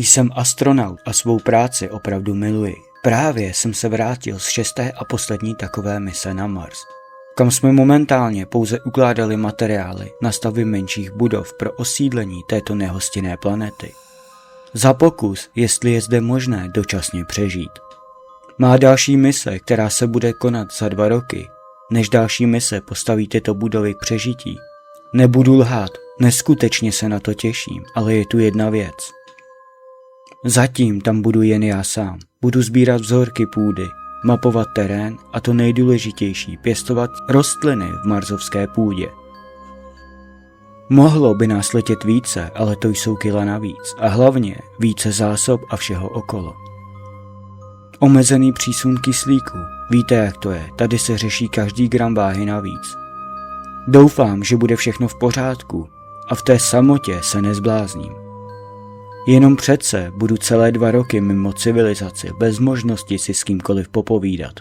Jsem astronaut a svou práci opravdu miluji. Právě jsem se vrátil z 6. a poslední takové mise na Mars, kam jsme momentálně pouze ukládali materiály na stavby menších budov pro osídlení této nehostinné planety. Za pokus, jestli je zde možné dočasně přežít. Má další mise, která se bude konat za 2 roky, než další mise postaví tyto budovy k přežití. Nebudu lhát, neskutečně se na to těším, ale je tu jedna věc. Zatím tam budu jen já sám. Budu sbírat vzorky půdy, mapovat terén a to nejdůležitější, pěstovat rostliny v marsovské půdě. Mohlo by nás letět více, ale to jsou kila navíc a hlavně více zásob a všeho okolo. Omezený přísun kyslíku, víte jak to je, tady se řeší každý gram váhy navíc. Doufám, že bude všechno v pořádku a v té samotě se nezblázním. Jenom přece budu celé 2 roky mimo civilizaci, bez možnosti si s kýmkoliv popovídat.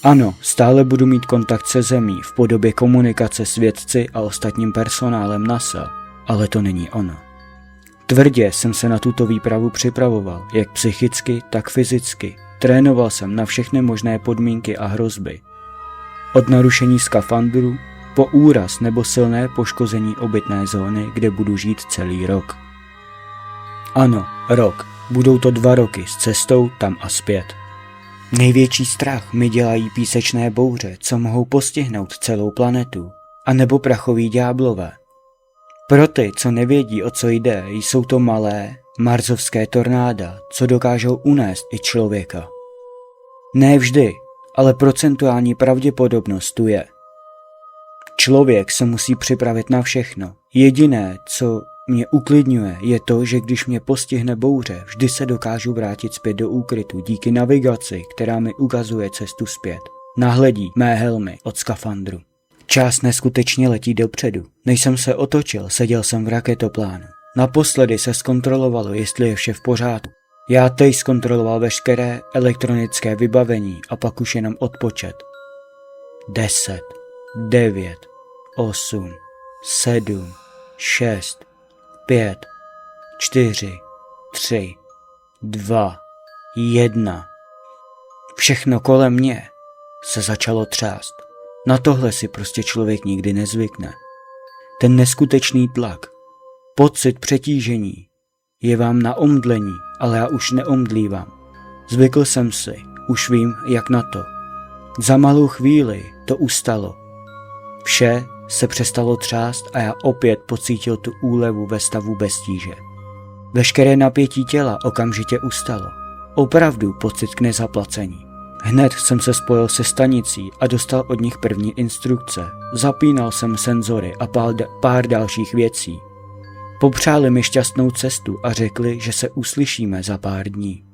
Ano, stále budu mít kontakt se Zemí v podobě komunikace s vědci a ostatním personálem NASA, ale to není ono. Tvrdě jsem se na tuto výpravu připravoval, jak psychicky, tak fyzicky. Trénoval jsem na všechny možné podmínky a hrozby. Od narušení skafandru po úraz nebo silné poškození obytné zóny, kde budu žít celý rok. Ano, rok. Budou to 2 roky s cestou tam a zpět. Největší strach mi dělají písečné bouře, co mohou postihnout celou planetu, anebo prachoví ďáblové. Pro ty, co nevědí, o co jde, jsou to malé, marsovské tornáda, co dokážou unést i člověka. Ne vždy, ale procentuální pravděpodobnost tu je. Člověk se musí připravit na všechno. Jediné, co mě uklidňuje, je to, že když mě postihne bouře, vždy se dokážu vrátit zpět do úkrytu díky navigaci, která mi ukazuje cestu zpět. Nahledí mé helmy od skafandru. Čas neskutečně letí dopředu. Než jsem se otočil, seděl jsem v raketoplánu. Naposledy se zkontrolovalo, jestli je vše v pořádku. Já teď zkontroloval veškeré elektronické vybavení a pak už jenom odpočet. 10, 9, 8, 7, 6, 5, 4, 3, 2, 1. Všechno kolem mě se začalo třást. Na tohle si prostě člověk nikdy nezvykne. Ten neskutečný tlak, pocit přetížení je vám na omdlení, ale já už neomdlívám. Zvykl jsem si, už vím, jak na to. Za malou chvíli to ustalo. Vše se přestalo třást a já opět pocítil tu úlevu ve stavu bez tíže. Veškeré napětí těla okamžitě ustalo. Opravdu pocit k nezaplacení. Hned jsem se spojil se stanicí a dostal od nich první instrukce. Zapínal jsem senzory a pár dalších věcí. Popřáli mi šťastnou cestu a řekli, že se uslyšíme za pár dní.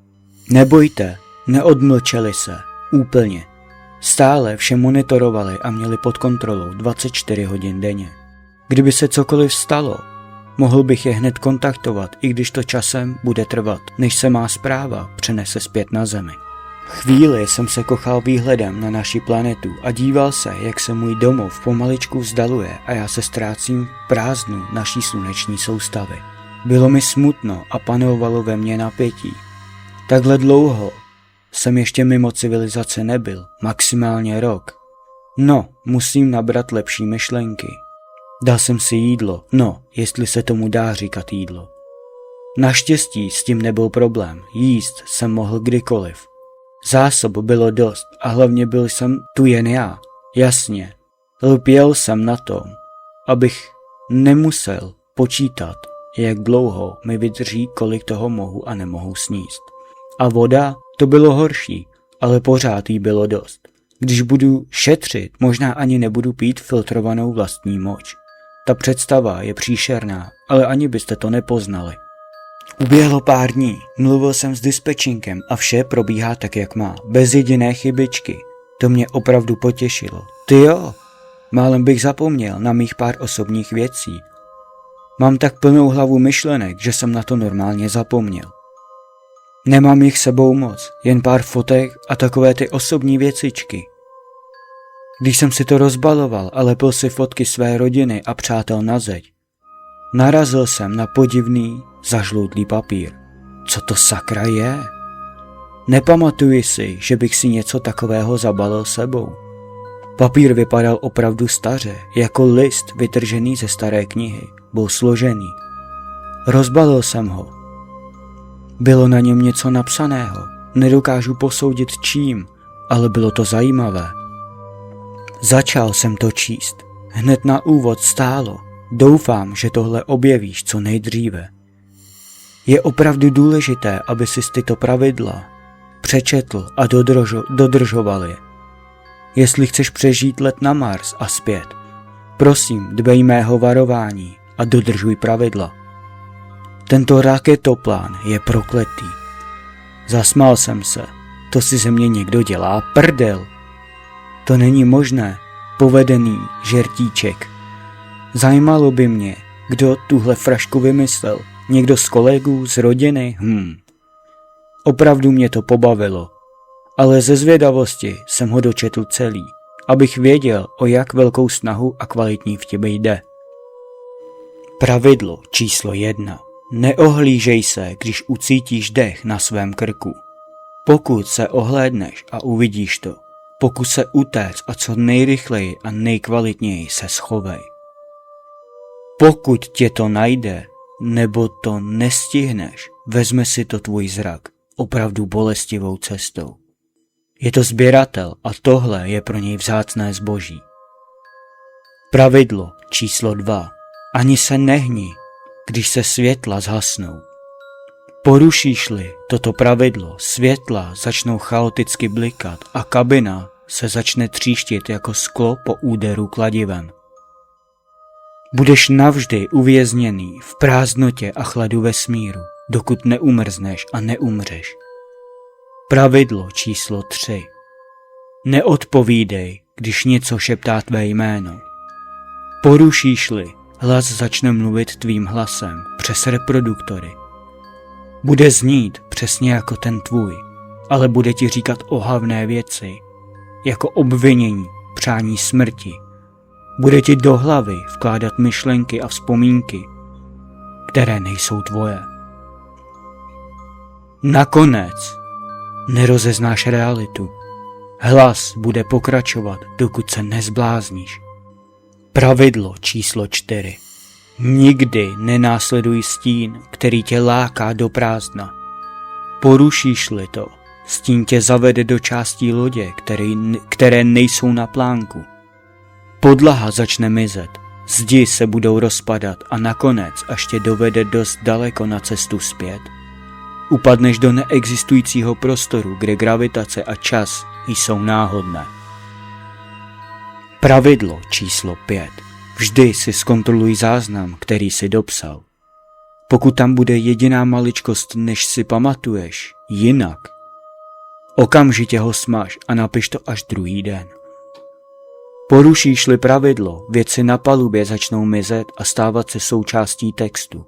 Nebojte, neodmlčeli se. Úplně. Stále vše monitorovali a měli pod kontrolou 24 hodin denně. Kdyby se cokoliv stalo, mohl bych je hned kontaktovat, i když to časem bude trvat, než se má zpráva přenese zpět na Zemi. Chvíli jsem se kochal výhledem na naši planetu a díval se, jak se můj domov pomaličku vzdaluje a já se ztrácím v prázdnu naší sluneční soustavy. Bylo mi smutno a panovalo ve mně napětí. Takhle dlouho jsem ještě mimo civilizace nebyl, maximálně rok. No, musím nabrat lepší myšlenky. Dal jsem si jídlo, no, jestli se tomu dá říkat jídlo. Naštěstí s tím nebyl problém, jíst jsem mohl kdykoliv. Zásob bylo dost a hlavně byl jsem tu jen já, jasně. Lpěl jsem na tom, abych nemusel počítat, jak dlouho mi vydrží, kolik toho mohu a nemohu sníst. A voda, to bylo horší, ale pořád jí bylo dost. Když budu šetřit, možná ani nebudu pít filtrovanou vlastní moč. Ta představa je příšerná, ale ani byste to nepoznali. Uběhlo pár dní, mluvil jsem s dispečinkem a vše probíhá tak, jak má, bez jediné chybičky. To mě opravdu potěšilo. Ty jo, málem bych zapomněl na mých pár osobních věcí. Mám tak plnou hlavu myšlenek, že jsem na to normálně zapomněl. Nemám jich sebou moc, jen pár fotek a takové ty osobní věcičky. Když jsem si to rozbaloval a lepil si fotky své rodiny a přátel na zeď, narazil jsem na podivný, zažloutlý papír. Co to sakra je? Nepamatuji si, že bych si něco takového zabalil sebou. Papír vypadal opravdu staře, jako list vytržený ze staré knihy. Byl složený. Rozbalil jsem ho. Bylo na něm něco napsaného. Nedokážu posoudit čím, ale bylo to zajímavé. Začal jsem to číst. Hned na úvod stálo: doufám, že tohle objevíš co nejdříve. Je opravdu důležité, aby si tyto pravidla přečetl a dodržoval je. Jestli chceš přežít let na Mars a zpět, prosím, dbej mého varování a dodržuj pravidla. Tento raketoplán je prokletý. Zasmál jsem se. To si ze mě někdo dělá prdel. To není možné. Povedený žertíček. Zajímalo by mě, kdo tuhle frašku vymyslel. Někdo z kolegů, z rodiny? Opravdu mě to pobavilo. Ale ze zvědavosti jsem ho dočetl celý, abych věděl, o jak velkou snahu a kvalitní vtip jde. Pravidlo číslo 1. Neohlížej se, když ucítíš dech na svém krku. Pokud se ohlédneš a uvidíš to, pokus se utéct a co nejrychleji a nejkvalitněji se schovej. Pokud tě to najde, nebo to nestihneš, vezme si to tvůj zrak opravdu bolestivou cestou. Je to sběratel a tohle je pro něj vzácné zboží. Pravidlo číslo 2. Ani se nehni, když se světla zhasnou. Porušíš-li toto pravidlo, světla začnou chaoticky blikat a kabina se začne tříštit jako sklo po úderu kladivem. Budeš navždy uvězněný v prázdnotě a chladu vesmíru, dokud neumrzneš a neumřeš. Pravidlo číslo 3. Neodpovídej, když něco šeptá tvé jméno. Porušíš-li, hlas začne mluvit tvým hlasem přes reproduktory. Bude znít přesně jako ten tvůj, ale bude ti říkat ohavné věci, jako obvinění, přání smrti. Bude ti do hlavy vkládat myšlenky a vzpomínky, které nejsou tvoje. Nakonec nerozeznáš realitu. Hlas bude pokračovat, dokud se nezblázníš. Pravidlo číslo 4. Nikdy nenásleduj stín, který tě láká do prázdna. Porušíš-li to, stín tě zavede do částí lodě, které nejsou na plánku. Podlaha začne mizet, zdi se budou rozpadat a nakonec, až tě dovede dost daleko na cestu zpět, upadneš do neexistujícího prostoru, kde gravitace a čas jsou náhodné. Pravidlo číslo 5. Vždy si zkontroluj záznam, který si dopsal. Pokud tam bude jediná maličkost, než si pamatuješ, jinak, okamžitě ho smaž a napiš to až druhý den. Porušíš-li pravidlo, věci na palubě začnou mizet a stávat se součástí textu.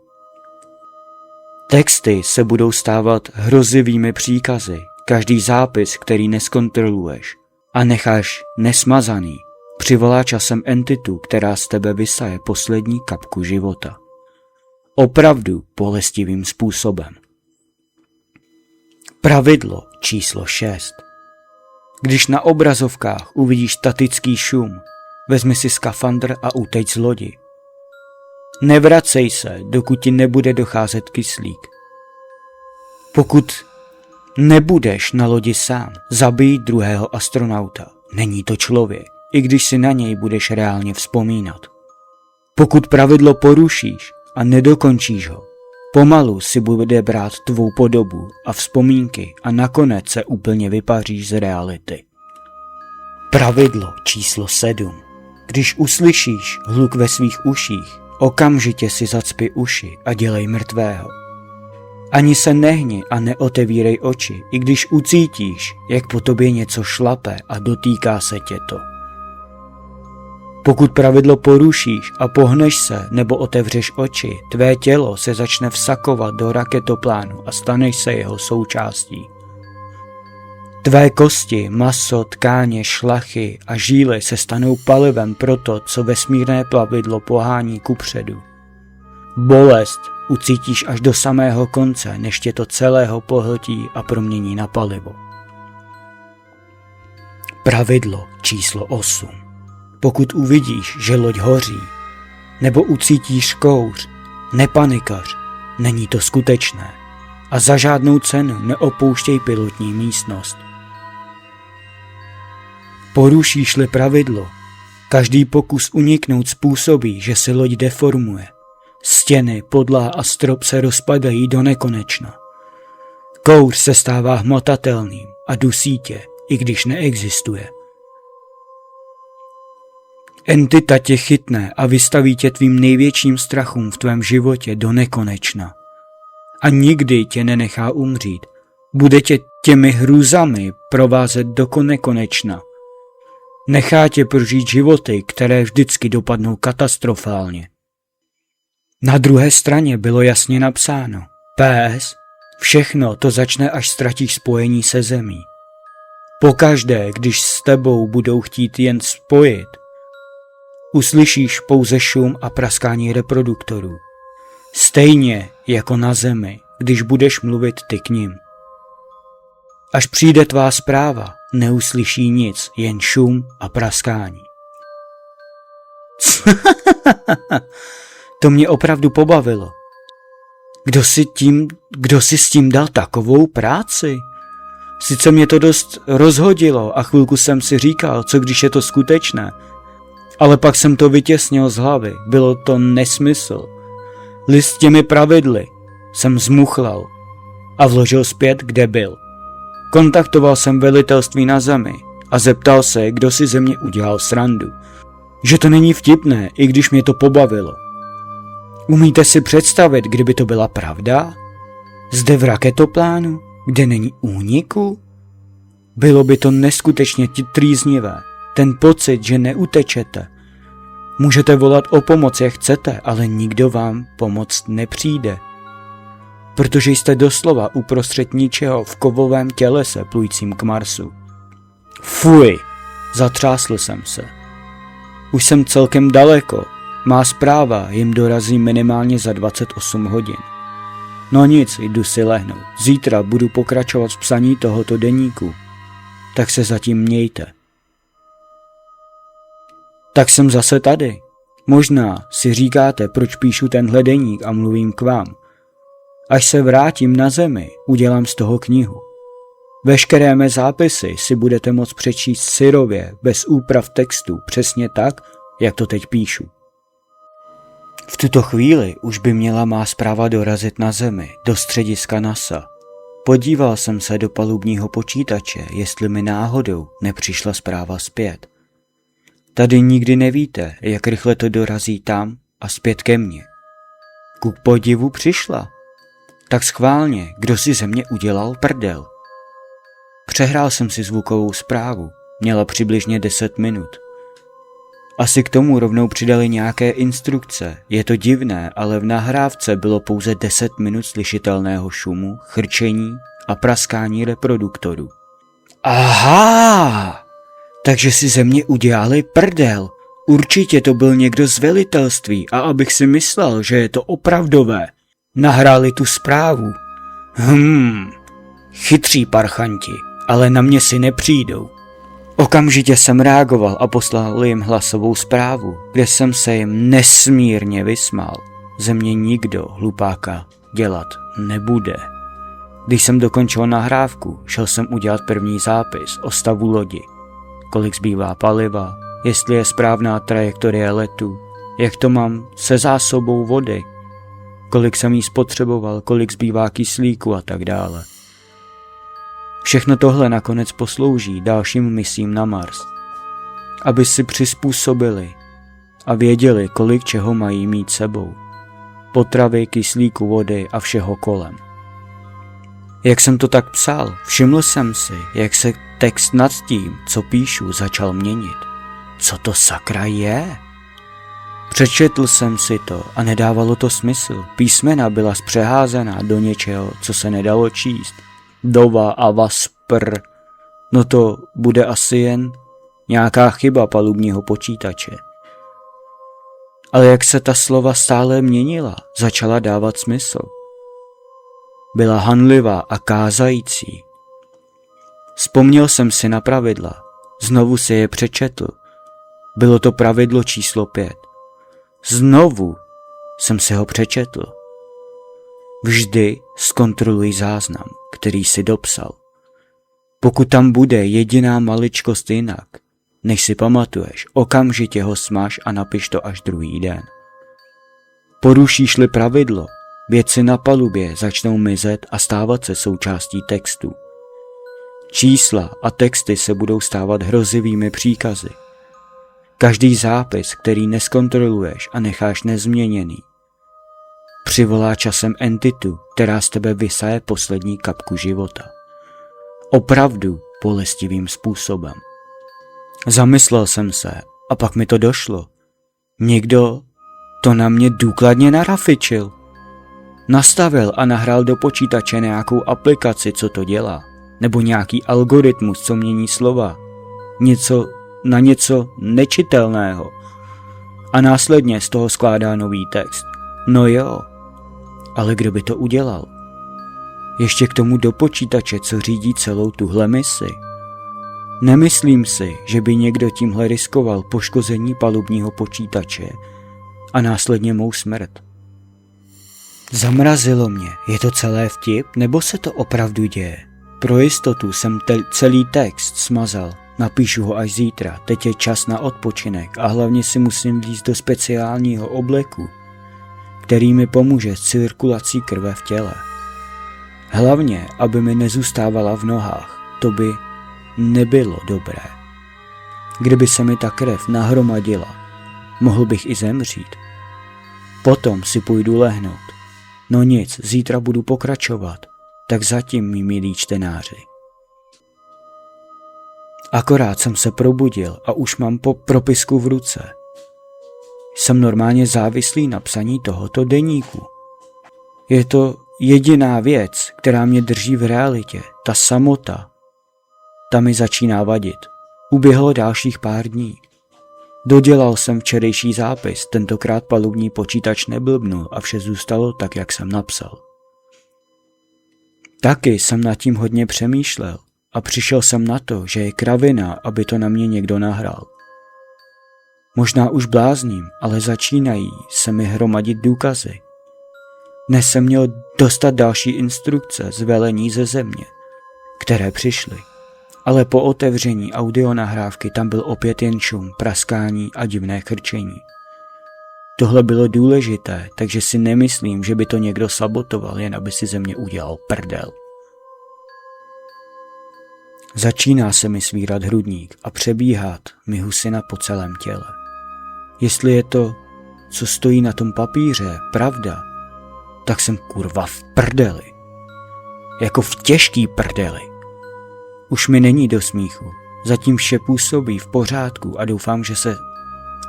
Texty se budou stávat hrozivými příkazy, každý zápis, který neskontroluješ a necháš nesmazaný, přivolá časem entitu, která z tebe vysaje poslední kapku života. Opravdu bolestivým způsobem. Pravidlo číslo 6. Když na obrazovkách uvidíš statický šum, vezmi si skafandr a uteč z lodi. Nevracej se, dokud ti nebude docházet kyslík. Pokud nebudeš na lodi sám, zabij druhého astronauta. Není to člověk, i když si na něj budeš reálně vzpomínat. Pokud pravidlo porušíš a nedokončíš ho, pomalu si bude brát tvou podobu a vzpomínky a nakonec se úplně vypaříš z reality. Pravidlo číslo 7. Když uslyšíš hluk ve svých uších, okamžitě si zacpi uši a dělej mrtvého. Ani se nehni a neotevírej oči, i když ucítíš, jak po tobě něco šlape a dotýká se tě to. Pokud pravidlo porušíš a pohneš se nebo otevřeš oči, tvé tělo se začne vsakovat do raketoplánu a staneš se jeho součástí. Tvé kosti, maso, tkáně, šlachy a žíly se stanou palivem pro to, co vesmírné plavidlo pohání kupředu. Bolest, ucítíš až do samého konce, než tě to celého pohltí a promění na palivo. Pravidlo číslo 8. Pokud uvidíš, že loď hoří, nebo ucítíš kouř, nepanikař, není to skutečné a za žádnou cenu neopouštěj pilotní místnost. Porušíš-li pravidlo, každý pokus uniknout způsobí, že se loď deformuje. Stěny, podlaha a strop se rozpadají do nekonečna. Kouř se stává hmotatelným a dusí tě, i když neexistuje. Entita tě chytne a vystaví tě tvým největším strachům v tvém životě do nekonečna. A nikdy tě nenechá umřít. Bude tě těmi hrůzami provázet do nekonečna. Nechá tě prožít životy, které vždycky dopadnou katastrofálně. Na druhé straně bylo jasně napsáno: PS, všechno to začne, až ztratíš spojení se zemí. Pokaždé, když s tebou budou chtít jen spojit, uslyšíš pouze šum a praskání reproduktorů. Stejně jako na zemi, když budeš mluvit ty k nim. Až přijde tvá zpráva, neuslyší nic, jen šum a praskání. To mě opravdu pobavilo. Kdo si s tím dal takovou práci? Sice mě to dost rozhodilo a chvilku jsem si říkal, co když je to skutečné, ale pak jsem to vytěsnil z hlavy, bylo to nesmysl. List s těmi pravidly jsem zmuchlal a vložil zpět, kde byl. Kontaktoval jsem velitelství na zemi a zeptal se, kdo si ze mě udělal srandu. Že to není vtipné, i když mě to pobavilo. Umíte si představit, kdyby to byla pravda? Zde v raketoplánu, kde není úniku? Bylo by to neskutečně trýznivé, ten pocit, že neutečete. Můžete volat o pomoc, jak chcete, ale nikdo vám pomoct nepřijde. Protože jste doslova uprostřed ničeho v kovovém tělese plujícím k Marsu. Fuj, zatřásl jsem se. Už jsem celkem daleko. Má zpráva jim dorazí minimálně za 28 hodin. No nic, jdu si lehnout. Zítra budu pokračovat v psaní tohoto deníku. Tak se zatím mějte. Tak jsem zase tady. Možná si říkáte, proč píšu tenhle deník a mluvím k vám. Až se vrátím na zemi, udělám z toho knihu. Veškeré mé zápisy si budete moct přečíst syrově, bez úprav textu, přesně tak, jak to teď píšu. V tuto chvíli už by měla má zpráva dorazit na zemi, do střediska NASA. Podíval jsem se do palubního počítače, jestli mi náhodou nepřišla zpráva zpět. Tady nikdy nevíte, jak rychle to dorazí tam a zpět ke mně. Ku podivu přišla. Tak schválně, kdo si ze mě udělal prdel. Přehrál jsem si zvukovou zprávu, měla přibližně 10 minut. Asi k tomu rovnou přidali nějaké instrukce, je to divné, ale v nahrávce bylo pouze 10 minut slyšitelného šumu, chrčení a praskání reproduktorů. Aha! Takže si ze mě udělali prdel. Určitě to byl někdo z velitelství a abych si myslel, že je to opravdové. Nahráli tu zprávu. Chytří parchanti, ale na mě si nepřijdou. Okamžitě jsem reagoval a poslal jim hlasovou zprávu, kde jsem se jim nesmírně vysmál. Ze mě nikdo hlupáka dělat nebude. Když jsem dokončil nahrávku, šel jsem udělat první zápis o stavu lodi. Kolik zbývá paliva, jestli je správná trajektorie letu, jak to mám se zásobou vody, kolik jsem jí spotřeboval, kolik zbývá kyslíku a tak dále. Všechno tohle nakonec poslouží dalším misím na Mars, aby si přizpůsobili a věděli, kolik čeho mají mít sebou. Potravy, kyslíku, vody a všeho kolem. Jak jsem to tak psal, všiml jsem si, jak se text nad tím, co píšu, začal měnit. Co to sakra je? Přečetl jsem si to a nedávalo to smysl. Písmena byla zpřeházená do něčeho, co se nedalo číst. Dova a vaspr. No to bude asi jen nějaká chyba palubního počítače. ale jak se ta slova stále měnila, začala dávat smysl. Byla hanlivá a kázající. Vzpomněl jsem si na pravidla, znovu si je přečetl. Bylo to pravidlo číslo 5. Znovu jsem si ho přečetl. Vždy zkontroluj záznam, který si dopsal. Pokud tam bude jediná maličkost jinak, než si pamatuješ, okamžitě ho smaž a napiš to až druhý den. Porušíš-li pravidlo, věci na palubě začnou mizet a stávat se součástí textu. Čísla a texty se budou stávat hrozivými příkazy. Každý zápis, který neskontroluješ a necháš nezměněný, přivolá časem entitu, která z tebe vysaje poslední kapku života. Opravdu bolestivým způsobem. Zamyslel jsem se a pak mi to došlo. Někdo to na mě důkladně narafičil. Nastavil a nahrál do počítače nějakou aplikaci, co to dělá. Nebo nějaký algoritmus, co mění slova. Něco nečitelného. A následně z toho skládá nový text. No jo, ale kdo by to udělal? Ještě k tomu do počítače, co řídí celou tuhle misi. Nemyslím si, že by někdo tímhle riskoval poškození palubního počítače a následně mou smrt. Zamrazilo mě, je to celé vtip, nebo se to opravdu děje? Pro jistotu jsem celý text smazal, napíšu ho až zítra, teď je čas na odpočinek a hlavně si musím vlízt do speciálního obleku, který mi pomůže s cirkulací krve v těle. Hlavně, aby mi nezůstávala v nohách, to by nebylo dobré. Kdyby se mi ta krev nahromadila, mohl bych i zemřít. Potom si půjdu lehnout. No nic, zítra budu pokračovat, tak zatím, mí milí čtenáři. Akorát jsem se probudil a už mám propisku v ruce. Jsem normálně závislý na psaní tohoto deníku. Je to jediná věc, která mě drží v realitě, ta samota. Ta mi začíná vadit. Uběhlo dalších pár dní. Dodělal jsem včerejší zápis, tentokrát palubní počítač neblbnul a vše zůstalo tak, jak jsem napsal. Taky jsem nad tím hodně přemýšlel a přišel jsem na to, že je kravina, aby to na mě někdo nahrál. Možná už blázním, ale začínají se mi hromadit důkazy. Dnes jsem měl dostat další instrukce z velení ze země, které přišly. Ale po otevření audionahrávky tam byl opět jen šum, praskání a divné chrčení. Tohle bylo důležité, takže si nemyslím, že by to někdo sabotoval, jen aby si ze mě udělal prdel. Začíná se mi svírat hrudník a přebíhat mi husina po celém těle. Jestli je to, co stojí na tom papíře, pravda, tak jsem kurva v prdeli. Jako v těžký prdeli. Už mi není do smíchu. Zatím vše působí v pořádku a doufám, že se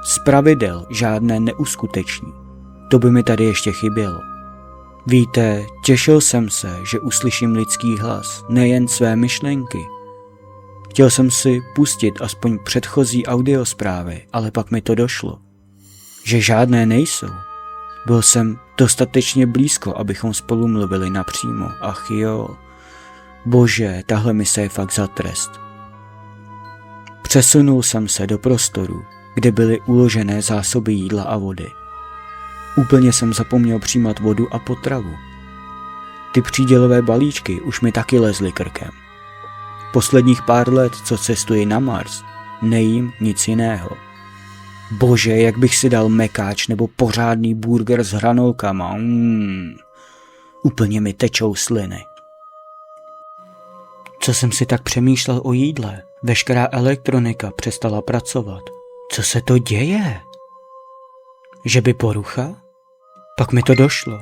z pravidel žádné neuskuteční. To by mi tady ještě chybělo. Víte, těšil jsem se, že uslyším lidský hlas, nejen své myšlenky. Chtěl jsem si pustit aspoň předchozí audiosprávy, ale pak mi to došlo, že žádné nejsou. Byl jsem dostatečně blízko, abychom spolu mluvili napřímo. Ach jo, bože, tahle mise je fakt za trest. Přesunul jsem se do prostoru, kde byly uložené zásoby jídla a vody. Úplně jsem zapomněl přijímat vodu a potravu. Ty přídělové balíčky už mi taky lezly krkem. Posledních pár let, co cestuji na Mars, nejím nic jiného. Bože, jak bych si dal mekáč nebo pořádný burger s hranolkama. Úplně mi tečou sliny. Co jsem si tak přemýšlel o jídle? Veškerá elektronika přestala pracovat. Co se to děje? Že by porucha? Pak mi to došlo.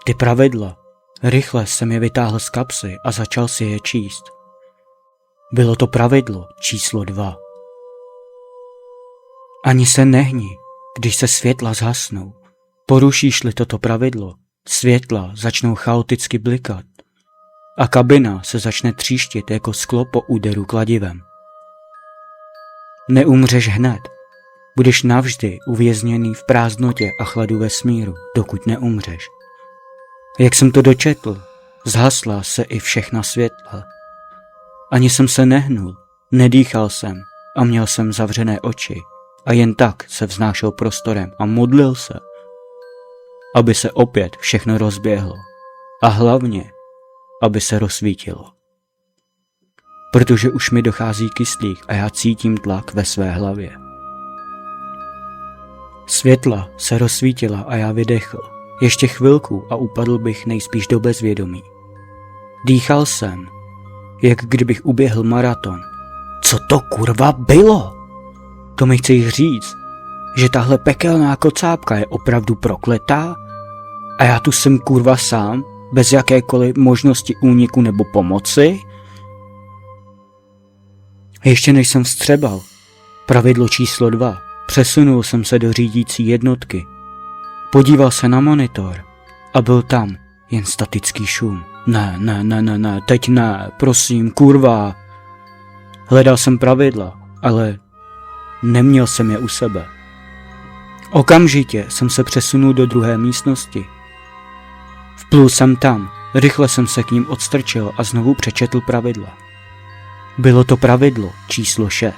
Ty pravidla. Rychle jsem je vytáhl z kapsy a začal si je číst. Bylo to pravidlo číslo 2. Ani se nehni, když se světla zhasnou. Porušíš-li toto pravidlo, světla začnou chaoticky blikat a kabina se začne tříštit jako sklo po úderu kladivem. Neumřeš hned. Budeš navždy uvězněný v prázdnotě a chladu vesmíru, dokud neumřeš. Jak jsem to dočetl, zhasla se i všechna světla. Ani jsem se nehnul, nedýchal jsem a měl jsem zavřené oči a jen tak se vznášel prostorem a modlil se, aby se opět všechno rozběhlo a hlavně, aby se rozsvítilo. Protože už mi dochází kyslík a já cítím tlak ve své hlavě. Světla se rozsvítila a já vydechl. Ještě chvilku a upadl bych nejspíš do bezvědomí. Dýchal jsem, jak kdybych uběhl maraton. Co to kurva bylo? To mi chceš říct, že tahle pekelná kocápka je opravdu prokletá? A já tu jsem kurva sám, bez jakékoliv možnosti úniku nebo pomoci? Ještě než jsem vstřebal pravidlo číslo 2, přesunul jsem se do řídící jednotky. Podíval se na monitor a byl tam jen statický šum. Ne, teď ne, prosím, kurva. Hledal jsem pravidla, ale neměl jsem je u sebe. Okamžitě jsem se přesunul do druhé místnosti. Vplul jsem tam, rychle jsem se k ním odstrčil a znovu přečetl pravidla. Bylo to pravidlo číslo 6.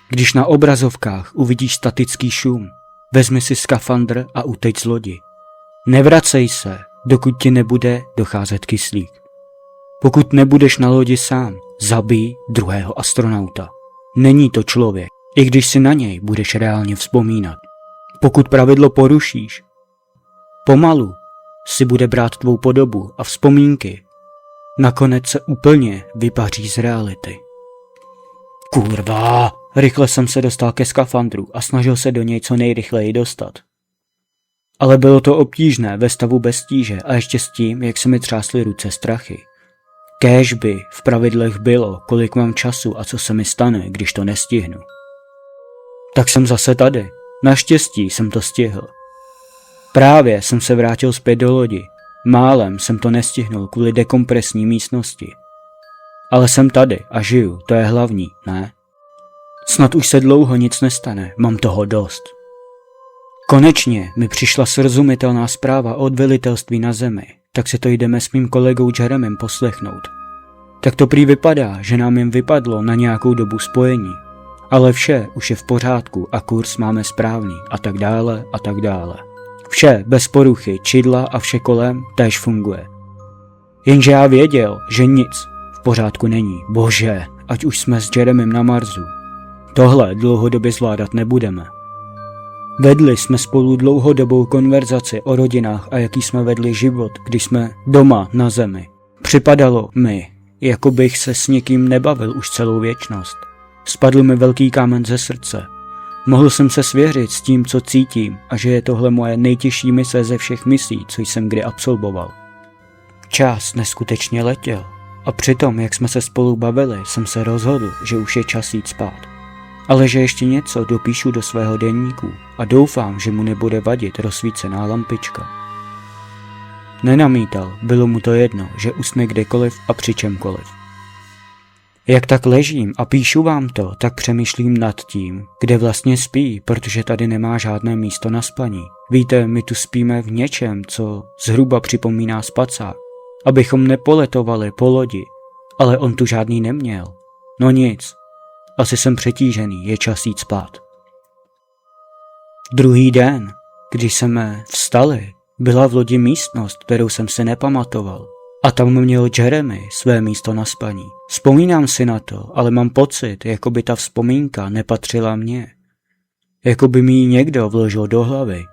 Když na obrazovkách uvidíš statický šum, vezmi si skafandr a uteč z lodi. Nevracej se, dokud ti nebude docházet kyslík. Pokud nebudeš na lodi sám, zabij druhého astronauta. Není to člověk, i když si na něj budeš reálně vzpomínat. Pokud pravidlo porušíš, pomalu si bude brát tvou podobu a vzpomínky. Nakonec se úplně vypaří z reality. Kurva! Rychle jsem se dostal ke skafandru a snažil se do něj co nejrychleji dostat. Ale bylo to obtížné ve stavu bez tíže a ještě s tím, jak se mi třásly ruce strachy. Kéž by v pravidlech bylo, kolik mám času a co se mi stane, když to nestihnu. Tak jsem zase tady. Naštěstí jsem to stihl. Právě jsem se vrátil zpět do lodi. Málem jsem to nestihnul kvůli dekompresní místnosti. Ale jsem tady a žiju, to je hlavní, ne? Snad už se dlouho nic nestane, mám toho dost. Konečně mi přišla srozumitelná zpráva od velitelství na Zemi, tak si to jdeme s mým kolegou Jeremym poslechnout. Tak to prý vypadá, že nám jim vypadlo na nějakou dobu spojení. Ale vše už je v pořádku a kurz máme správný a tak dále a tak dále. Vše bez poruchy, čidla a vše kolem též funguje. Jenže já věděl, že nic v pořádku není. Bože, ať už jsme s Jeremym na Marsu. Tohle dlouhodobě zvládat nebudeme. Vedli jsme spolu dlouhodobou konverzaci o rodinách a jaký jsme vedli život, když jsme doma na Zemi. Připadalo mi, jako bych se s někým nebavil už celou věčnost. Spadl mi velký kámen ze srdce. Mohl jsem se svěřit s tím, co cítím a že je tohle moje nejtěžší mise ze všech misí, co jsem kdy absolvoval. Čas neskutečně letěl a přitom, jak jsme se spolu bavili, jsem se rozhodl, že už je čas jít spát. Ale že ještě něco dopíšu do svého deníku a doufám, že mu nebude vadit rozsvícená lampička. Nenamítal, bylo mu to jedno, že usne kdekoliv a při čemkoliv. Jak tak ležím a píšu vám to, tak přemýšlím nad tím, kde vlastně spí, protože tady nemá žádné místo na spaní. Víte, my tu spíme v něčem, co zhruba připomíná spacák, abychom nepoletovali po lodi, ale on tu žádný neměl. No nic, asi jsem přetížený, je čas jít spát. Druhý den, když jsme vstali, byla v lodi místnost, kterou jsem si nepamatoval. A tam měl Jeremy své místo na spaní. Vzpomínám si na to, ale mám pocit, jako by ta vzpomínka nepatřila mně. Jako by mi ji někdo vložil do hlavy.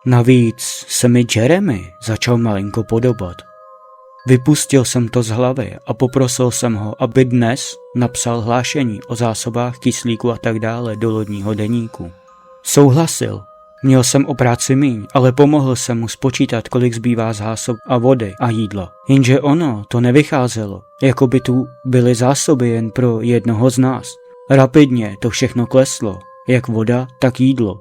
Navíc se mi Jeremy začal malinko podobat. Vypustil jsem to z hlavy a poprosil jsem ho, aby dnes napsal hlášení o zásobách kyslíku a tak dále do lodního deníku. Souhlasil. Měl jsem o práci míň, ale pomohl jsem mu spočítat, kolik zbývá zásob a vody a jídla. Jenže ono to nevycházelo, jako by tu byly zásoby jen pro jednoho z nás. Rapidně to všechno kleslo, jak voda, tak jídlo.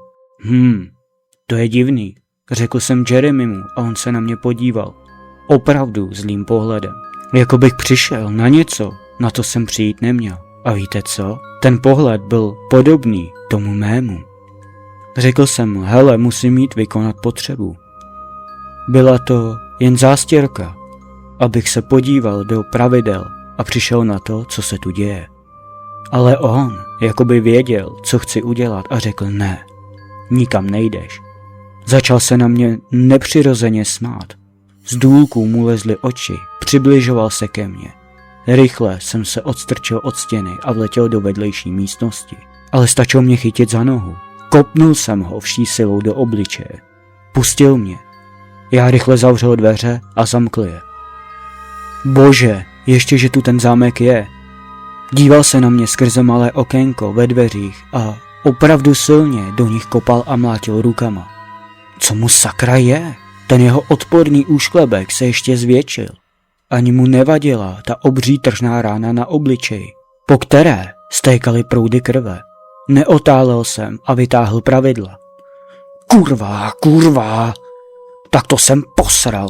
To je divný, řekl jsem Jeremymu a on se na mě podíval. Opravdu zlým pohledem. Jako bych přišel na něco, na to jsem přijít neměl. A víte co? Ten pohled byl podobný tomu mému. Řekl jsem mu, hele, musím jít vykonat potřebu. Byla to jen zástěrka, abych se podíval do pravidel a přišel na to, co se tu děje. Ale on jakoby věděl, co chci udělat a řekl ne, nikam nejdeš. Začal se na mě nepřirozeně smát. Z důlků mu lezly oči, přibližoval se ke mně. Rychle jsem se odstrčil od stěny a vletěl do vedlejší místnosti. Ale stačilo mě chytit za nohu. Kopnul jsem ho vší silou do obličeje. Pustil mě. Já rychle zavřel dveře a zamkl je. Bože, ještě že tu ten zámek je. Díval se na mě skrze malé okénko ve dveřích a opravdu silně do nich kopal a mlátil rukama. Co mu sakra je? Ten jeho odporný úšklebek se ještě zvětšil. Ani mu nevadila ta obří tržná rána na obličeji, po které stékaly proudy krve. Neotálel jsem a vytáhl pravidla. Kurva, tak to jsem posral.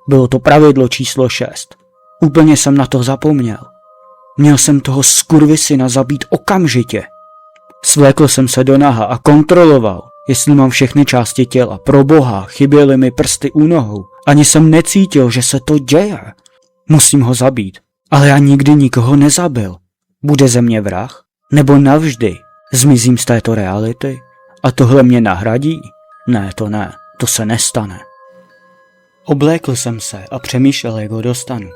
Bylo to pravidlo číslo 6. Úplně jsem na to zapomněl. Měl jsem toho skurvisyna zabít okamžitě. Svlékl jsem se do naha a kontroloval, jestli mám všechny části těla. Pro boha, chyběly mi prsty u nohou. Ani jsem necítil, že se to děje. Musím ho zabít, ale já nikdy nikoho nezabil. Bude ze mě vrah? Nebo navždy zmizím z této reality? A tohle mě nahradí? Ne, to se nestane. Oblékl jsem se a přemýšlel, jak ho dostanu.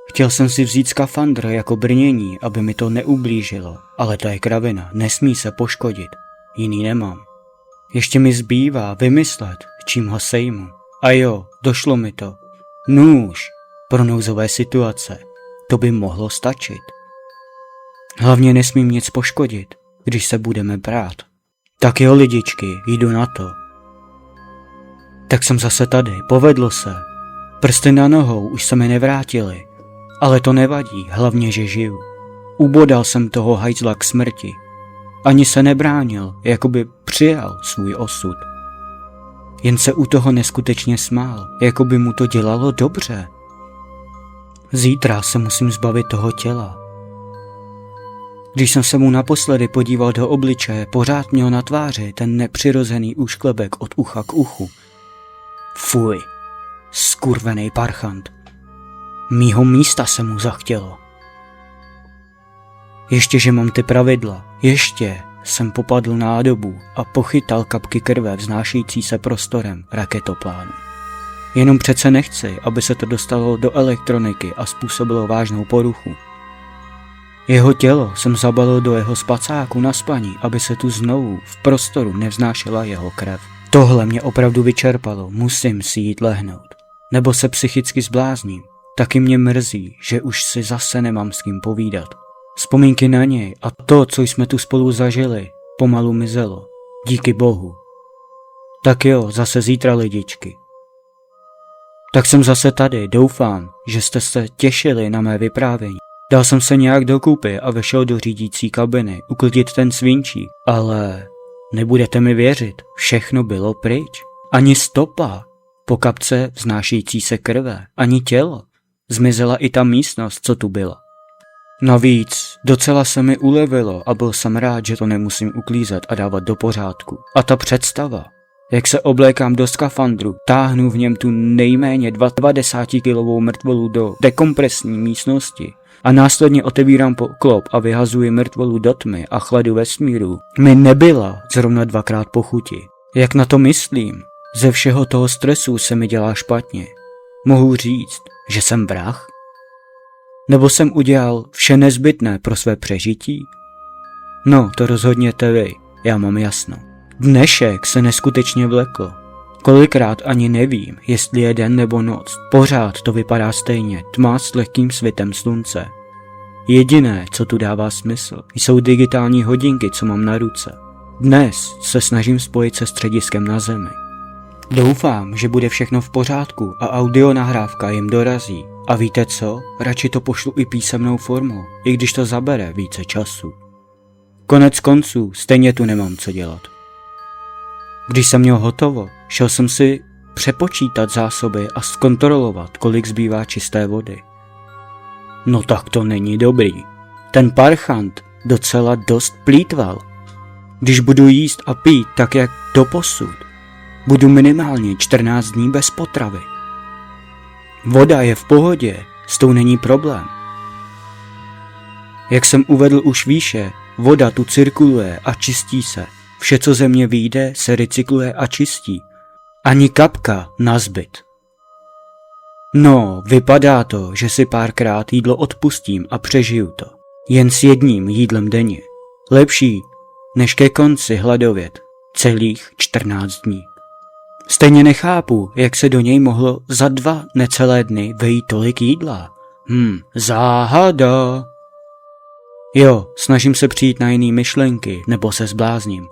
Chtěl jsem si vzít skafandr jako brnění, aby mi to neublížilo, ale to je kravina, nesmí se poškodit. Jiný nemám. Ještě mi zbývá vymyslet, čím ho sejmu. A jo, došlo mi to. Nůž pro nouzové situace. To by mohlo stačit. Hlavně nesmím nic poškodit, když se budeme brát. Tak jo, lidičky, jdu na to. Tak jsem zase tady, povedlo se. Prsty na nohou už se mi nevrátily. Ale to nevadí, hlavně, že žiju. Ubodal jsem toho hajzla k smrti. Ani se nebránil, jakoby přijal svůj osud. Jen se u toho neskutečně smál, jakoby mu to dělalo dobře. Zítra se musím zbavit toho těla. Když jsem se mu naposledy podíval do obličeje, pořád měl na tváři ten nepřirozený úšklebek od ucha k uchu. Fuj, skurvený parchant. Mýho místa se mu zachtělo. Ještě, že mám ty pravidla, ještě jsem popadl nádobu a pochytal kapky krve vznášející se prostorem raketoplánu. Jenom přece nechci, aby se to dostalo do elektroniky a způsobilo vážnou poruchu. Jeho tělo jsem zabalil do jeho spacáku na spaní, aby se tu znovu v prostoru nevznášela jeho krev. Tohle mě opravdu vyčerpalo, musím si jít lehnout. Nebo se psychicky zblázním. Taky mě mrzí, že už si zase nemám s kým povídat. Vzpomínky na něj a to, co jsme tu spolu zažili, pomalu mizelo. Díky bohu. Tak jo, zase zítra, lidičky. Tak jsem zase tady, doufám, že jste se těšili na mé vyprávění. Dal jsem se nějak dokupy a vešel do řídící kabiny, uklidit ten svinčík, ale nebudete mi věřit, všechno bylo pryč. Ani stopa, po kapce vznášející se krve, ani tělo. Zmizela i ta místnost, co tu byla. Navíc docela se mi ulevilo a byl jsem rád, že to nemusím uklízet a dávat do pořádku. A ta představa, jak se oblékám do skafandru, táhnu v něm tu nejméně 20-kilovou mrtvolu do dekompresní místnosti a následně otevírám poklop a vyhazuji mrtvolu do tmy a chladu vesmíru, mi nebyla zrovna dvakrát po chuti. Jak na to myslím? Ze všeho toho stresu se mi dělá špatně. Mohu říct, že jsem vrah? Nebo jsem udělal vše nezbytné pro své přežití? No, to rozhodněte vy, já mám jasno. Dnešek se neskutečně vlekl. Kolikrát ani nevím, jestli je den nebo noc. Pořád to vypadá stejně, tma s lehkým svitem slunce. Jediné, co tu dává smysl, jsou digitální hodinky, co mám na ruce. Dnes se snažím spojit se střediskem na Zemi. Doufám, že bude všechno v pořádku a audionahrávka jim dorazí. A víte co? Radši to pošlu i písemnou formou, i když to zabere více času. Konec konců, stejně tu nemám co dělat. Když jsem měl hotovo, šel jsem si přepočítat zásoby a zkontrolovat, kolik zbývá čisté vody. No tak to není dobrý. ten parchant docela dost plýtval. Když budu jíst a pít tak, jak doposud, budu minimálně 14 dní bez potravy. Voda je v pohodě, s tou není problém. Jak jsem uvedl už výše, voda tu cirkuluje a čistí se. Vše, co ze mě vyjde, se recykluje a čistí. Ani kapka nazbyt. No, vypadá to, že si párkrát jídlo odpustím a přežiju to. Jen s jedním jídlem denně. Lepší, než ke konci hladovět celých 14 dní. Stejně nechápu, jak se do něj mohlo za 2 necelé dny vejít tolik jídla. Záhada. Jo, snažím se přijít na jiný myšlenky, nebo se zblázním.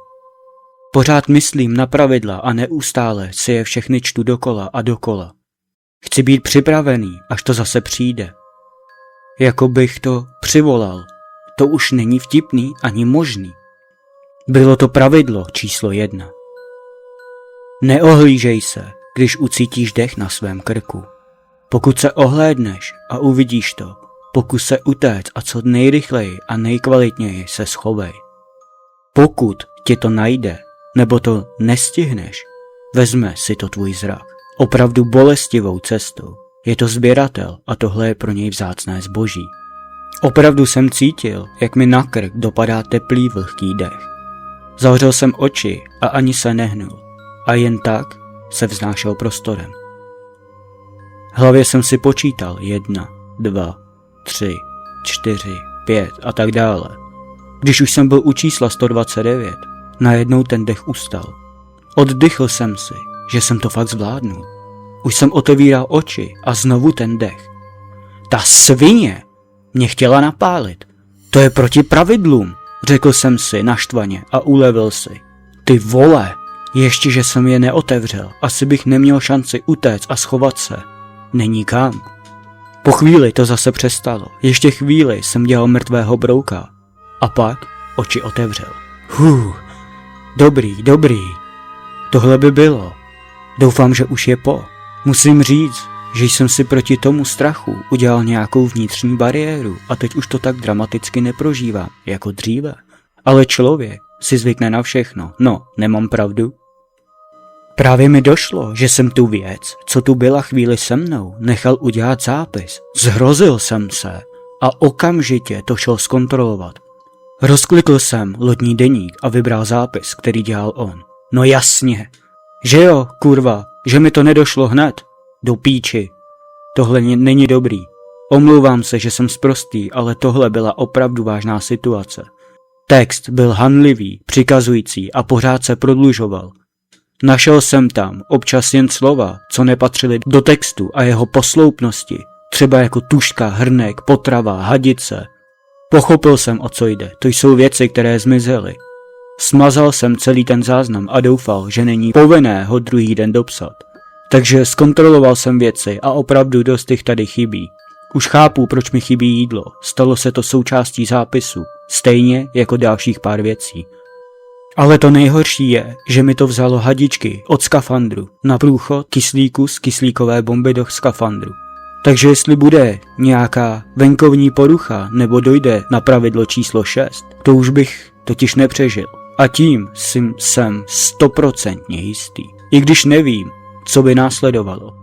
Pořád myslím na pravidla a neustále si je všechny čtu dokola a dokola. Chci být připravený, až to zase přijde. Jako bych to přivolal. To už není vtipný ani možný. Bylo to pravidlo číslo 1. Neohlížej se, když ucítíš dech na svém krku. Pokud se ohlédneš a uvidíš to, pokus se utéct a co nejrychleji a nejkvalitněji se schovej. Pokud tě to najde, nebo to nestihneš, vezme si to tvůj zrak. Opravdu bolestivou cestou. Je to sběratel a tohle je pro něj vzácné zboží. Opravdu jsem cítil, jak mi na krk dopadá teplý vlhký dech. Zavřel jsem oči a ani se nehnul. A jen tak se vznášel prostorem. V hlavě jsem si počítal 1, 2, 3, 4, 5 a tak dále. Když už jsem byl u čísla 129, najednou ten dech ustal. Oddychl jsem si, že jsem to fakt zvládnul. Už jsem otevíral oči a znovu ten dech. Ta svině mě chtěla napálit. To je proti pravidlům, řekl jsem si naštvaně a ulevil si. Ty vole, ještě že jsem je neotevřel, asi bych neměl šanci utéct a schovat se. Není kam. Po chvíli to zase přestalo. Ještě chvíli jsem dělal mrtvého brouka. A pak oči otevřel. Dobrý. Tohle by bylo. Doufám, že už je po. Musím říct, že jsem si proti tomu strachu udělal nějakou vnitřní bariéru a teď už to tak dramaticky neprožívám, jako dříve. Ale člověk si zvykne na všechno. No, nemám pravdu? Právě mi došlo, že jsem tu věc, co tu byla chvíli se mnou, nechal udělat zápis. Zhrozil jsem se a okamžitě to šel zkontrolovat. Rozklikl jsem lodní deník a vybral zápis, který dělal on. No jasně. Že jo, kurva, že mi to nedošlo hned. Do píči. Tohle není dobrý. Omlouvám se, že jsem sprostý, ale tohle byla opravdu vážná situace. Text byl hanlivý, přikazující a pořád se prodlužoval. Našel jsem tam občas jen slova, co nepatřily do textu a jeho posloupnosti, třeba jako tužka, hrnek, potrava, hadice. Pochopil jsem, o co jde, to jsou věci, které zmizely. Smazal jsem celý ten záznam a doufal, že není povinné ho druhý den dopsat. Takže zkontroloval jsem věci a opravdu dost jich tady chybí. Už chápu, proč mi chybí jídlo, stalo se to součástí zápisu, stejně jako dalších pár věcí. Ale to nejhorší je, že mi to vzalo hadičky od skafandru na průchod kyslíku z kyslíkové bomby do skafandru. Takže jestli bude nějaká venkovní porucha nebo dojde na pravidlo číslo 6, to už bych totiž nepřežil. A tím jsem 100% jistý. I když nevím, co by následovalo.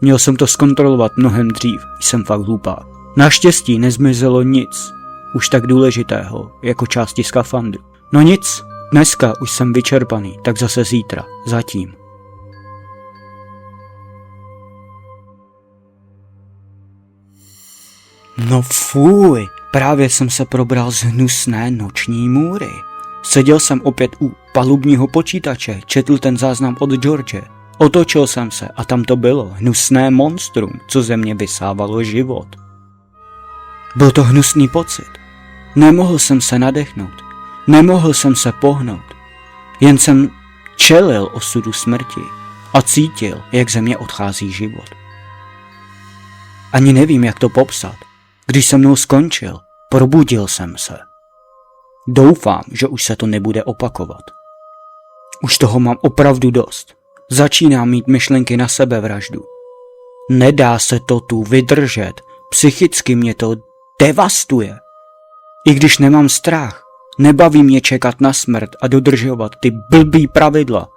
Měl jsem to zkontrolovat mnohem dřív, jsem fakt hlupák. Naštěstí nezmizelo nic už tak důležitého jako části skafandru. No nic, dneska už jsem vyčerpaný, tak zase zítra, zatím. No fuj, právě jsem se probral z hnusné noční můry. Seděl jsem opět u palubního počítače, četl ten záznam od George. Otočil jsem se a tam to bylo, hnusné monstrum, co ze mě vysávalo život. Byl to hnusný pocit. Nemohl jsem se nadechnout. Nemohl jsem se pohnout. Jen jsem čelil osudu smrti a cítil, jak ze mě odchází život. Ani nevím, jak to popsat. Když se mnou skončil, probudil jsem se. Doufám, že už se to nebude opakovat. Už toho mám opravdu dost. Začínám mít myšlenky na sebevraždu. Nedá se to tu vydržet, psychicky mě to devastuje. I když nemám strach, nebaví mě čekat na smrt a dodržovat ty blbý pravidla.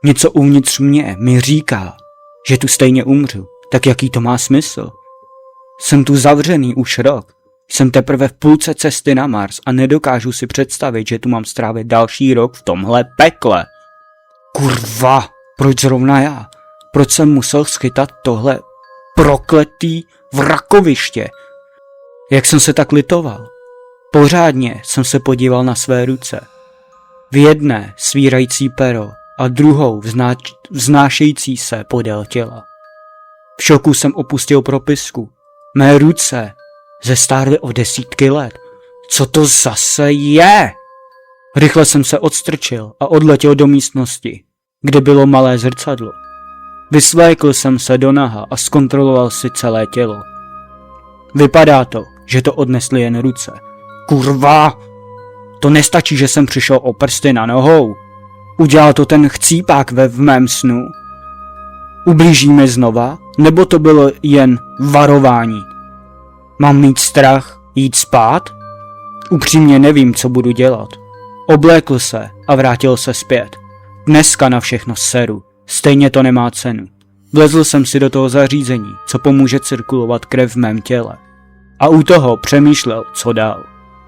Něco uvnitř mě mi říká, že tu stejně umřu, tak jaký to má smysl? Jsem tu zavřený už rok, jsem teprve v půlce cesty na Mars a nedokážu si představit, že tu mám strávit další rok v tomhle pekle. Kurva, proč zrovna já? Proč jsem musel schytat tohle prokletý vrakoviště? Jak jsem se tak litoval? Pořádně jsem se podíval na své ruce. V jedné svírající pero a druhou vznášející se podél těla. V šoku jsem opustil propisku. Mé ruce zestárly o desítky let. Co to zase je? Rychle jsem se odstrčil a odletěl do místnosti, kde bylo malé zrcadlo. Vysvlékl jsem se do naha a zkontroloval si celé tělo. Vypadá to, že to odnesly jen ruce. Kurva! To nestačí, že jsem přišel o prsty na nohou. Udělal to ten chcípák v mém snu. Ublíží mi znova? Nebo to bylo jen varování? Mám mít strach jít spát? Upřímně nevím, co budu dělat. Oblékl se a vrátil se zpět. Dneska na všechno seru. Stejně to nemá cenu. Vlezl jsem si do toho zařízení, co pomůže cirkulovat krev v mém těle. A u toho přemýšlel, co dál.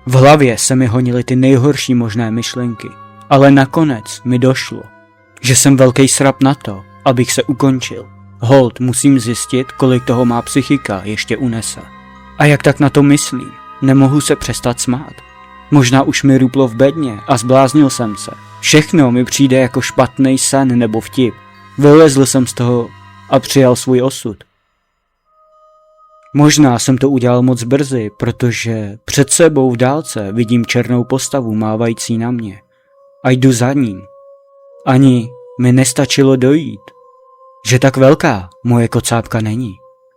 V hlavě se mi honily ty nejhorší možné myšlenky. Ale nakonec mi došlo, že jsem velký srap na to, abych se ukončil. Hold, musím zjistit, kolik toho má psychika ještě unese. A jak tak na to myslím? Nemohu se přestat smát. Možná už mi ruplo v bedně a zbláznil jsem se. Všechno mi přijde jako špatný sen nebo vtip. Vylezl jsem z toho a přijal svůj osud. Možná jsem to udělal moc brzy, protože před sebou v dálce vidím černou postavu mávající na mě. A jdu za ním. Ani mi nestačilo dojít, že tak velká moje kocápka není.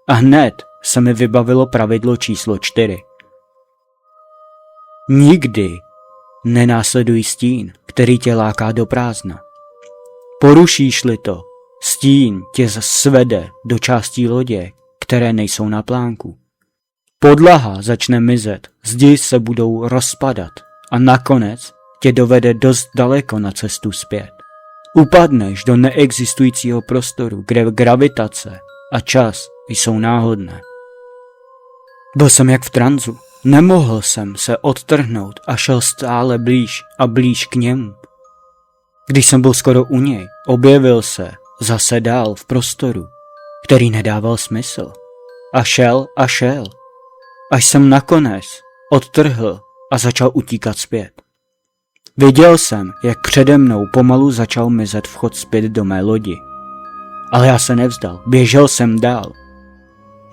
A hned se mi vybavilo pravidlo číslo 4. Nikdy nenásleduj stín, který tě láká do prázdna. Porušíš-li to, stín tě svede do částí lodě, které nejsou na plánku. Podlaha začne mizet, zdi se budou rozpadat a nakonec tě dovede dost daleko na cestu zpět. Upadneš do neexistujícího prostoru, kde gravitace a čas jsou náhodné. Byl jsem jak v tranzu. Nemohl jsem se odtrhnout a šel stále blíž a blíž k němu. Když jsem byl skoro u něj, objevil se zase dál v prostoru, který nedával smysl. A šel, až jsem nakonec odtrhl a začal utíkat zpět. Viděl jsem, jak přede mnou pomalu začal mizet vchod zpět do mé lodi. Ale já se nevzdal, běžel jsem dál.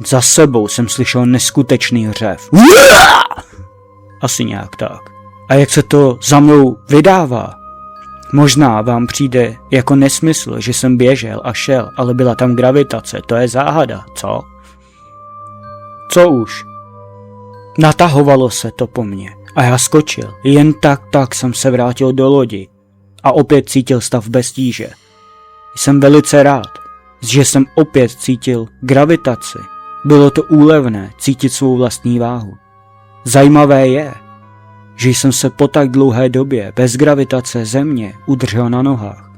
Za sebou jsem slyšel neskutečný hřev. Asi nějak tak. A jak se to za mnou vydává? Možná vám přijde jako nesmysl, že jsem běžel a šel, ale byla tam gravitace, to je záhada, co? Co už? Natahovalo se to po mně a já skočil. Jen tak jsem se vrátil do lodi a opět cítil stav bez tíže. Jsem velice rád, že jsem opět cítil gravitaci. Bylo to úlevné cítit svou vlastní váhu. Zajímavé je, že jsem se po tak dlouhé době bez gravitace země udržel na nohách.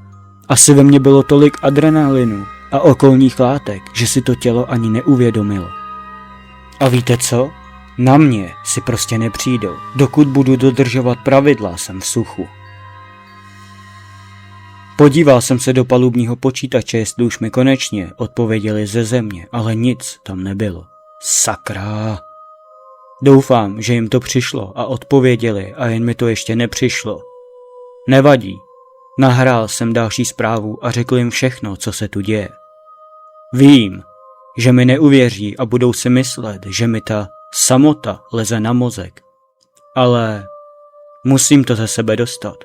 Asi ve mně bylo tolik adrenalinu a okolních látek, že si to tělo ani neuvědomilo. A víte co? Na mě si prostě nepřijdou. Dokud budu dodržovat pravidla, jsem v suchu. Podíval jsem se do palubního počítače, jestli už mi konečně odpověděli ze země, ale nic tam nebylo. Sakra. Doufám, že jim to přišlo a odpověděli a jen mi to ještě nepřišlo. Nevadí. Nahrál jsem další zprávu a řekl jim všechno, co se tu děje. Vím, že mi neuvěří a budou si myslet, že mi ta samota leze na mozek. Ale musím to ze sebe dostat.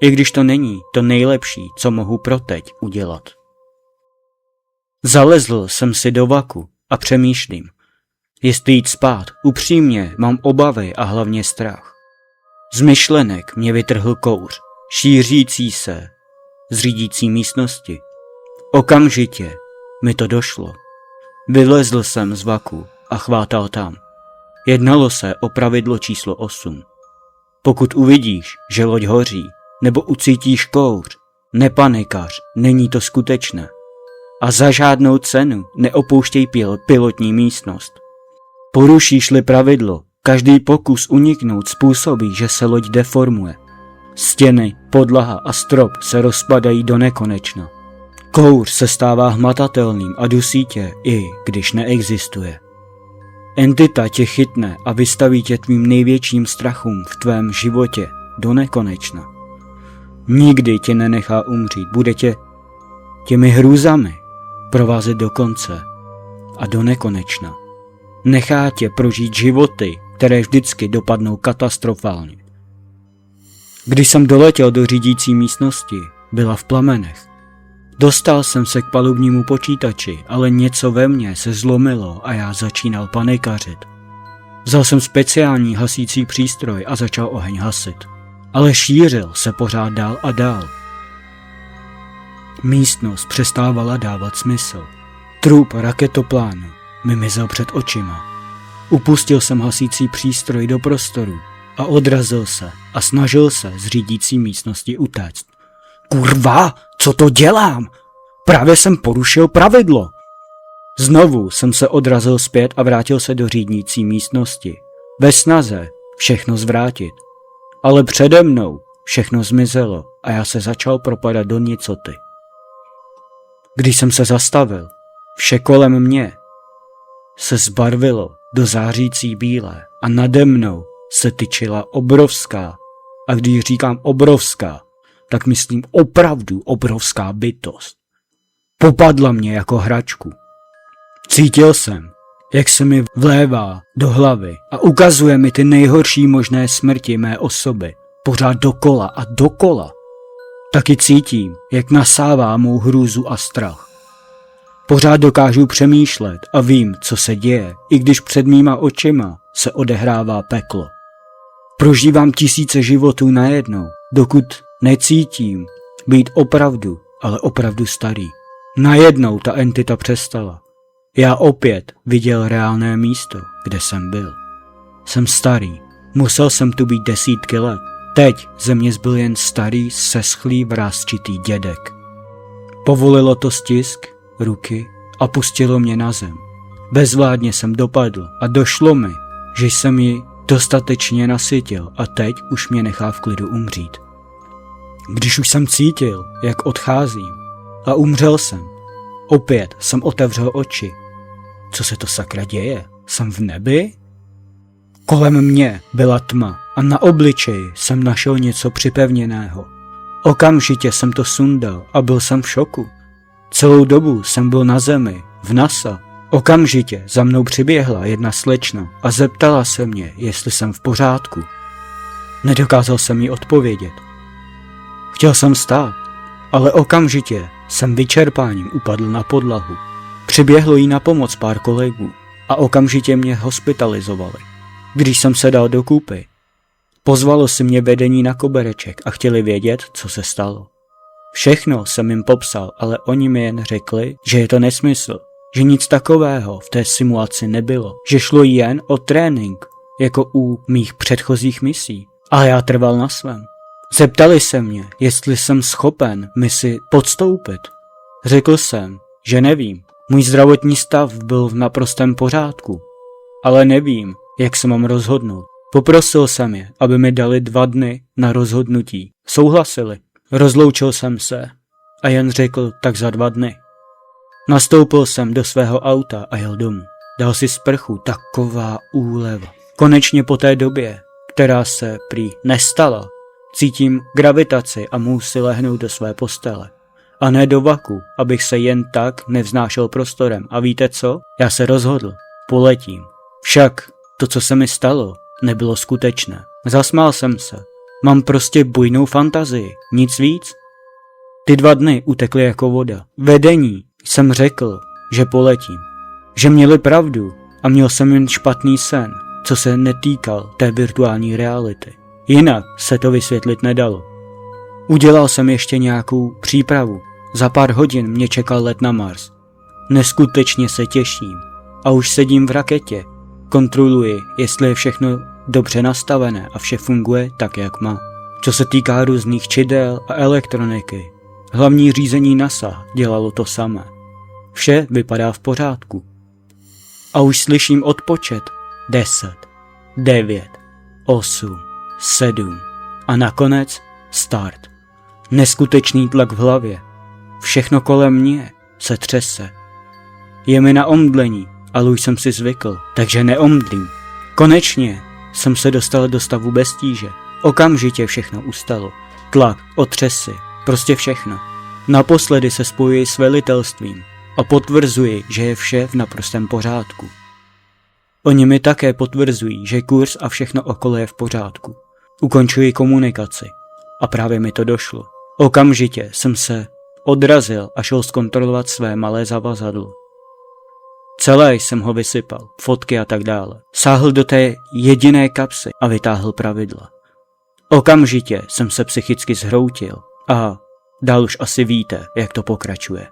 I když to není to nejlepší, co mohu pro teď udělat. Zalezl jsem si do vaku a přemýšlím. Jestli jít spát, upřímně mám obavy a hlavně strach. Z myšlenek mě vytrhl kouř, šířící se z řídící místnosti. Okamžitě mi to došlo. Vylezl jsem z vaku a chvátal tam. Jednalo se o pravidlo číslo 8. Pokud uvidíš, že loď hoří, nebo ucítíš kouř, nepanikař, není to skutečné. A za žádnou cenu neopouštěj pilotní místnost. Porušíš-li pravidlo, každý pokus uniknout způsobí, že se loď deformuje. Stěny, podlaha a strop se rozpadají do nekonečna. Kouř se stává hmatatelným a dusí tě, i když neexistuje. Entita tě chytne a vystaví tě tvým největším strachům v tvém životě do nekonečna. Nikdy tě nenechá umřít, bude tě těmi hrůzami provázet do konce a do nekonečna. Nechá tě prožít životy, které vždycky dopadnou katastrofálně. Když jsem doletěl do řídící místnosti, byla v plamenech. Dostal jsem se k palubnímu počítači, ale něco ve mně se zlomilo a já začínal panikařit. Vzal jsem speciální hasící přístroj a začal oheň hasit. Ale šířil se pořád dál a dál. Místnost přestávala dávat smysl. Trup raketoplánu mi mizel před očima. Upustil jsem hasící přístroj do prostoru a odrazil se a snažil se z řídící místnosti utéct. Kurva, co to dělám? Právě jsem porušil pravidlo. Znovu jsem se odrazil zpět a vrátil se do řídící místnosti. Ve snaze všechno zvrátit. Ale přede mnou všechno zmizelo a já se začal propadat do nicoty. Když jsem se zastavil, vše kolem mě se zbarvilo do zářící bílé a nade mnou se tyčila obrovská, a když říkám obrovská, tak myslím opravdu obrovská bytost. Popadla mě jako hračku. Cítil jsem, jak se mi vlévá do hlavy a ukazuje mi ty nejhorší možné smrti mé osoby, pořád dokola a dokola. Taky cítím, jak nasává mou hrůzu a strach. Pořád dokážu přemýšlet a vím, co se děje, i když před mýma očima se odehrává peklo. Prožívám tisíce životů najednou, dokud necítím být opravdu, ale opravdu starý. Najednou ta entita přestala. Já opět viděl reálné místo, kde jsem byl. Jsem starý, musel jsem tu být desítky let. Teď ze mě zbyl jen starý, seschlý, vrásčitý dědek. Povolilo to stisk ruky a pustilo mě na zem. Bezvládně jsem dopadl a došlo mi, že jsem ji dostatečně nasytil a teď už mě nechá v klidu umřít. Když už jsem cítil, jak odcházím a umřel jsem, opět jsem otevřel oči. Co se to sakra děje? Jsem v nebi? Kolem mě byla tma a na obličeji jsem našel něco připevněného. Okamžitě jsem to sundal a byl jsem v šoku. Celou dobu jsem byl na zemi, v NASA. Okamžitě za mnou přiběhla jedna slečna a zeptala se mě, jestli jsem v pořádku. Nedokázal jsem jí odpovědět. Chtěl jsem stát, ale okamžitě jsem vyčerpáním upadl na podlahu. Přiběhlo jí na pomoc pár kolegů a okamžitě mě hospitalizovali. Když jsem se dal do kůpy, pozvalo si mě vedení na kobereček a chtěli vědět, co se stalo. Všechno jsem jim popsal, ale oni mi jen řekli, že je to nesmysl, že nic takového v té simulaci nebylo, že šlo jen o trénink, jako u mých předchozích misí. Ale já trval na svém. Zeptali se mě, jestli jsem schopen misi podstoupit. Řekl jsem, že nevím. Můj zdravotní stav byl v naprostém pořádku, ale nevím, jak se mám rozhodnout. Poprosil jsem je, aby mi dali 2 dny na rozhodnutí. Souhlasili. Rozloučil jsem se a jen řekl tak za 2 dny. Nastoupil jsem do svého auta a jel domů. Dal si sprchu, taková úleva. Konečně po té době, která se prý nestala, cítím gravitaci a můžu si lehnout do své postele. A ne do vaku, abych se jen tak nevznášel prostorem. A víte co? Já se rozhodl. Poletím. Však to, co se mi stalo, nebylo skutečné. Zasmál jsem se. Mám prostě bujnou fantazii. Nic víc. Ty 2 dny utekly jako voda. Vedení jsem řekl, že poletím. Že měli pravdu a měl jsem jen špatný sen, co se netýkal té virtuální reality. Jinak se to vysvětlit nedalo. Udělal jsem ještě nějakou přípravu. Za pár hodin mě čekal let na Mars. Neskutečně se těším. A už sedím v raketě. Kontroluji, jestli je všechno dobře nastavené a vše funguje tak, jak má. Co se týká různých čidel a elektroniky, hlavní řízení NASA dělalo to samé. Vše vypadá v pořádku. A už slyším odpočet 10, 9, 8, 7 a nakonec start. Neskutečný tlak v hlavě. Všechno kolem mě se třese. Je mi na omdlení, ale už jsem si zvykl, takže neomdlím. Konečně jsem se dostal do stavu bez tíže. Okamžitě všechno ustalo. Tlak, otřesy, prostě všechno. Naposledy se spojuji s velitelstvím a potvrzuji, že je vše v naprostém pořádku. Oni mi také potvrzují, že kurz a všechno okolo je v pořádku. Ukončuji komunikaci a právě mi to došlo. Okamžitě jsem se odrazil a šel zkontrolovat své malé zavazadlo. Celé jsem ho vysypal, fotky a tak dále. Sáhl do té jediné kapsy a vytáhl pravidla. Okamžitě jsem se psychicky zhroutil a dál už asi víte, jak to pokračuje.